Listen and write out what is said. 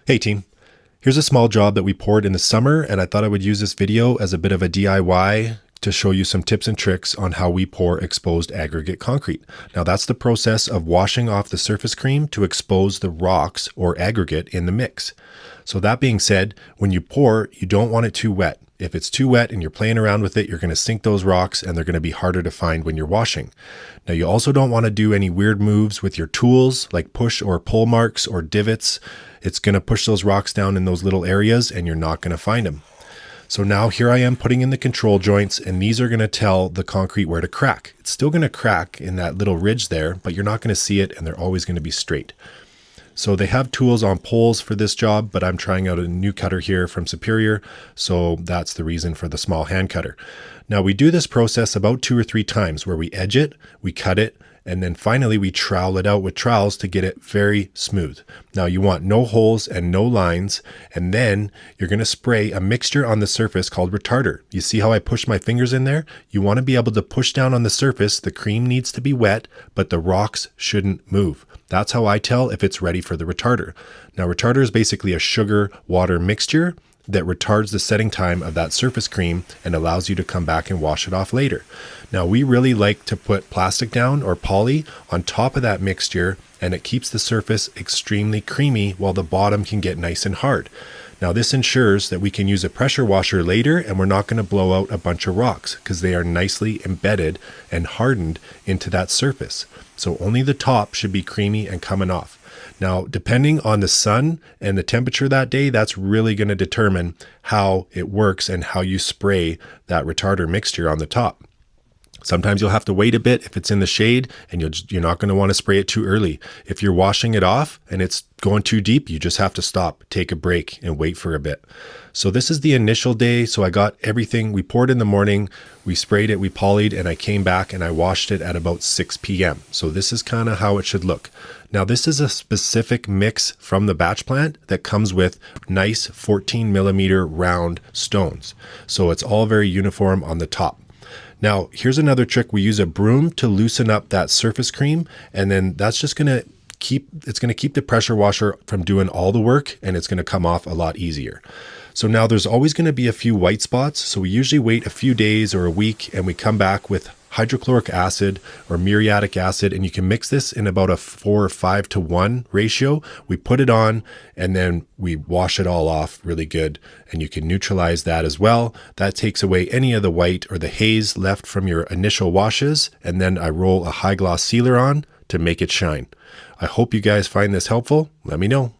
Hey team, here's a small job that we poured in the summer, and I thought I would use this video as a bit of a DIY to show you some tips and tricks on how we pour exposed aggregate concrete. Now that's the process of washing off the surface cream to expose the rocks or aggregate in the mix. So that being said, when you pour, you don't want it too wet. If it's too wet and you're playing around with it, you're going to sink those rocks and they're going to be harder to find when you're washing. Now you also don't want to do any weird moves with your tools like push or pull marks or divots. It's going to push those rocks down in those little areas and you're not going to find them. So now here I am putting in the control joints, and these are going to tell the concrete where to crack. It's still going to crack in that little ridge there, but you're not going to see it and they're always going to be straight. So they have tools on poles for this job, but I'm trying out a new cutter here from Superior, so that's the reason for the small hand cutter. Now we do this process about 2 or 3 times where we edge it, we cut it, and then finally we trowel it out with trowels to get it very smooth. Now you want no holes and no lines, and then you're going to spray a mixture on the surface called retarder. You see how I push my fingers in there? You want to be able to push down on the surface. The cream needs to be wet, but the rocks shouldn't move. That's how I tell if it's ready for the retarder. Now retarder is basically a sugar water mixture that retards the setting time of that surface cream and allows you to come back and wash it off later. Now we really like to put plastic down or poly on top of that mixture, and it keeps the surface extremely creamy while the bottom can get nice and hard. Now this ensures that we can use a pressure washer later and we're not going to blow out a bunch of rocks because they are nicely embedded and hardened into that surface. So only the top should be creamy and coming off. Now, depending on the sun and the temperature that day, that's really going to determine how it works and how you spray that retarder mixture on the top. Sometimes you'll have to wait a bit if it's in the shade, and you're not going to want to spray it too early. If you're washing it off and it's going too deep, you just have to stop, take a break, and wait for a bit. So this is the initial day. So I got everything. We poured in the morning, we sprayed it, we polyed, and I came back and I washed it at about 6 p.m. So this is kind of how it should look. Now this is a specific mix from the batch plant that comes with nice 14 millimeter round stones. So it's all very uniform on the top. Now, here's another trick. We use a broom to loosen up that surface cream, and then that's just going to keep the pressure washer from doing all the work, and it's going to come off a lot easier. So now there's always going to be a few white spots. So we usually wait a few days or a week, and we come back with hydrochloric acid or muriatic acid, and you can mix this in about a 4 or 5 to 1 ratio. We put it on and then we wash it all off really good, and you can neutralize that as well. That takes away any of the white or the haze left from your initial washes, and then I roll a high gloss sealer on to make it shine. I hope you guys find this helpful. Let me know.